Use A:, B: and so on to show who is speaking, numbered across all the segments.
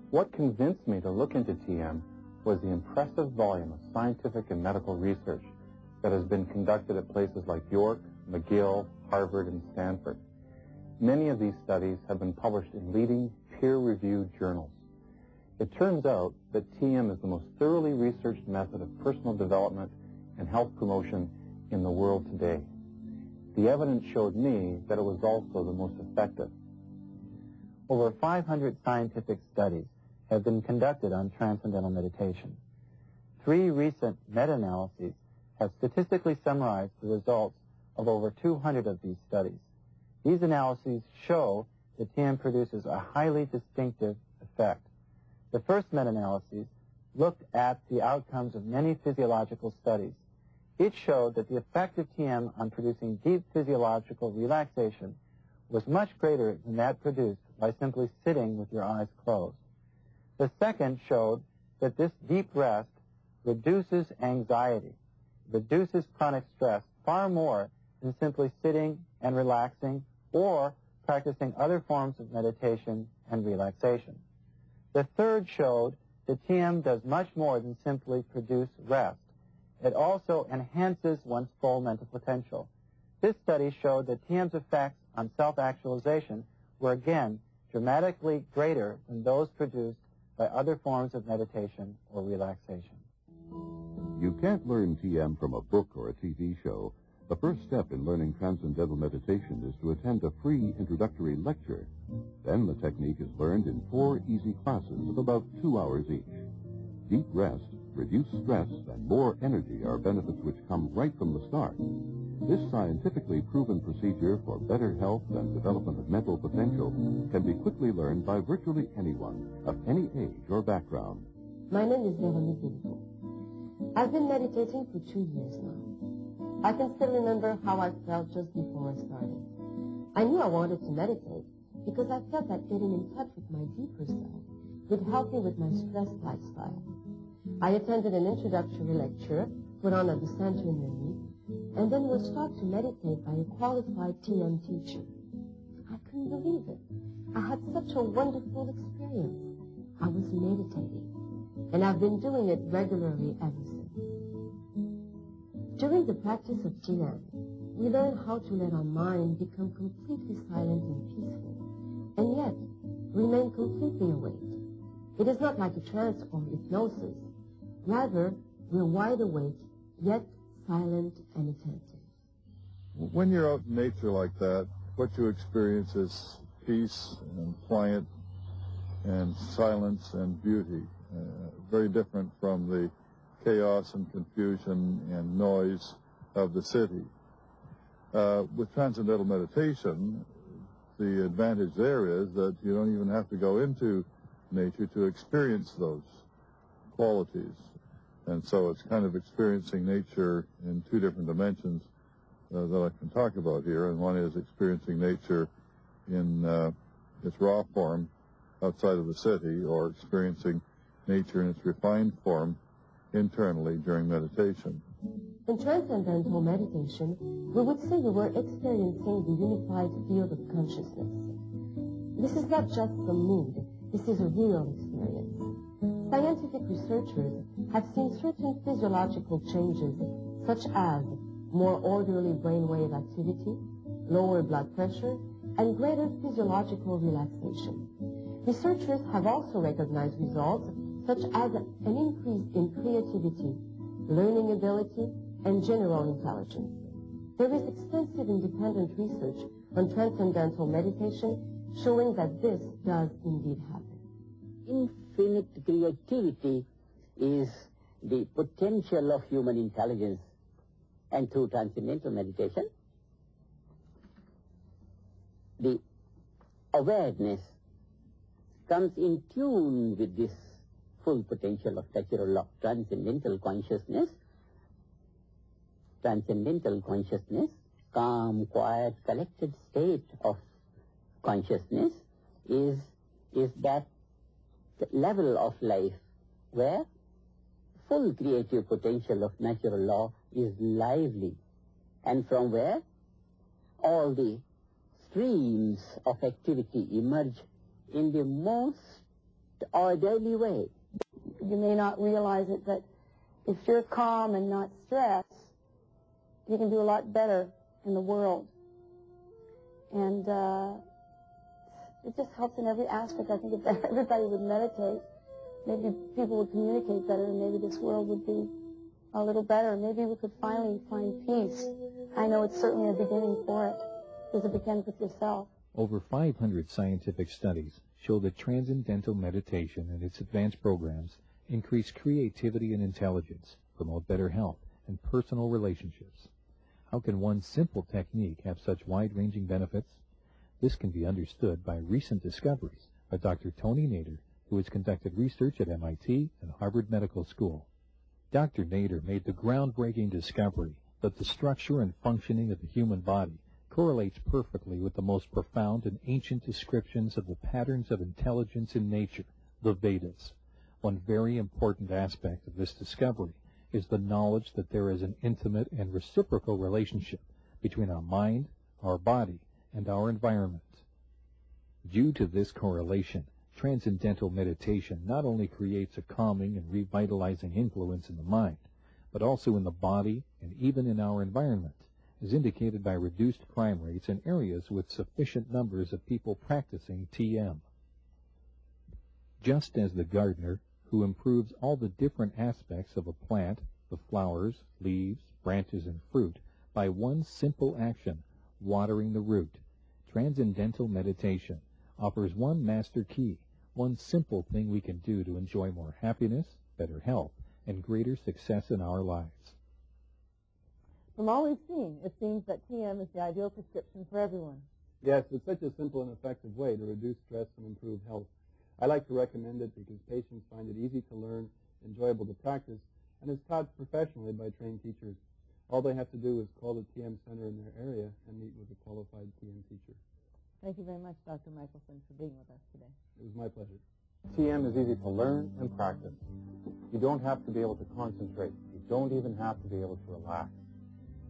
A: What convinced me to look into TM was the impressive volume of scientific and medical research that has been conducted at places like York, McGill, Harvard, and Stanford. Many of these studies have been published in leading peer-reviewed journals. It turns out that TM is the most thoroughly researched method of personal development and health promotion in the world today. The evidence showed me that it was also the most effective.
B: Over 500 scientific studies have been conducted on transcendental meditation. 3 recent meta-analyses have statistically summarized the results of over 200 of these studies. These analyses show that TM produces a highly distinctive effect. The first meta-analyses looked at the outcomes of many physiological studies. It showed that the effect of TM on producing deep physiological relaxation was much greater than that produced by simply sitting with your eyes closed. The second showed that this deep rest reduces anxiety, reduces chronic stress far more than simply sitting and relaxing or practicing other forms of meditation and relaxation. The third showed that TM does much more than simply produce rest. It also enhances one's full mental potential. This study showed that TM's effects on self-actualization were again dramatically greater than those produced by other forms of meditation or relaxation.
C: You can't learn TM from a book or a TV show. The first step in learning transcendental meditation is to attend a free introductory lecture. Then the technique is learned in 4 easy classes of about 2 hours each. Deep rest, reduced stress, and more energy are benefits which come right from the start. This scientifically proven procedure for better health and development of mental potential can be quickly learned by virtually anyone of any age or background.
D: My name is Beketvi-Hate. I've been meditating for 2 years now. I can still remember how I felt just before I started. I knew I wanted to meditate because I felt that getting in touch with my deeper self would help me with my stressed lifestyle. I attended an introductory lecture put on at the center near me, and then was taught to meditate by a qualified TM teacher. I couldn't believe it. I had such a wonderful experience. I was meditating, and I've been doing it regularly ever since. During the practice of TM, we learn how to let our mind become completely silent and peaceful, and yet remain completely awake. It is not like a trance or hypnosis. Rather, we're wide awake, yet silent and attentive.
E: When you're out in nature like that, what you experience is peace and quiet and silence and beauty, very different from the chaos and confusion and noise of the city. With transcendental meditation, the advantage there is that you don't even have to go into nature to experience those qualities. And so it's kind of experiencing nature in 2 different dimensions that I can talk about here. And one is experiencing nature in its raw form outside of the city, or experiencing nature in its refined form internally during meditation.
D: In transcendental meditation, we would say we were experiencing the unified field of consciousness. This is not just some mood. This is a real experience. Scientific researchers have seen certain physiological changes, such as more orderly brainwave activity, lower blood pressure, and greater physiological relaxation. Researchers have also recognized results such as an increase in creativity, learning ability, and general intelligence. There is extensive independent research on transcendental meditation showing that this does indeed happen.
F: Infinite creativity is the potential of human intelligence, and through transcendental meditation, the awareness comes in tune with this full potential of natural law. Transcendental consciousness, calm, quiet, collected state of consciousness is that level of life where full creative potential of natural law is lively, and from where all the streams of activity emerge in the most our daily way.
G: You may not realize it, but if you're calm and not stressed, you can do a lot better in the world. And it just helps in every aspect. I think if everybody would meditate, maybe people would communicate better, and maybe this world would be a little better. Maybe we could finally find peace. I know it's certainly a beginning for it, because it begins with yourself.
H: Over 500 scientific studies show that transcendental meditation and its advanced programs increase creativity and intelligence, promote better health, and personal relationships. How can one simple technique have such wide-ranging benefits? This can be understood by recent discoveries by Dr. Tony Nader, who has conducted research at MIT and Harvard Medical School. Dr. Nader made the groundbreaking discovery that the structure and functioning of the human body correlates perfectly with the most profound and ancient descriptions of the patterns of intelligence in nature, the Vedas. One very important aspect of this discovery is the knowledge that there is an intimate and reciprocal relationship between our mind, our body, and our environment. Due to this correlation, transcendental meditation not only creates a calming and revitalizing influence in the mind, but also in the body and even in our environment, as indicated by reduced crime rates in areas with sufficient numbers of people practicing TM. Just as the gardener, who improves all the different aspects of a plant, the flowers, leaves, branches, and fruit, by one simple action, watering the root, transcendental meditation offers one master key, one simple thing we can do to enjoy more happiness, better health, and greater success in our lives.
I: From all we've seen, it seems that TM is the ideal prescription for everyone.
J: Yes, it's such a simple and effective way to reduce stress and improve health. I like to recommend it because patients find it easy to learn, enjoyable to practice, and is taught professionally by trained teachers. All they have to do is call the TM center in their area and meet with a qualified TM teacher.
I: Thank you very much, Dr. Michelson, for being with us today.
J: It was my pleasure.
A: TM is easy to learn and practice. You don't have to be able to concentrate. You don't even have to be able to relax.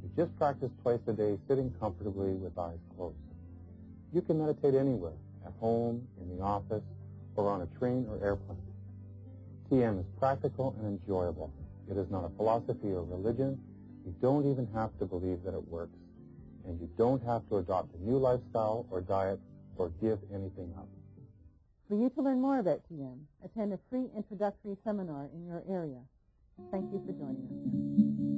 A: You just practice twice a day, sitting comfortably with eyes closed. You can meditate anywhere, at home, in the office, or on a train or airplane. TM is practical and enjoyable. It is not a philosophy or religion. You don't even have to believe that it works. And you don't have to adopt a new lifestyle or diet or give anything up.
I: For you to learn more about TM, attend a free introductory seminar in your area. Thank you for joining us.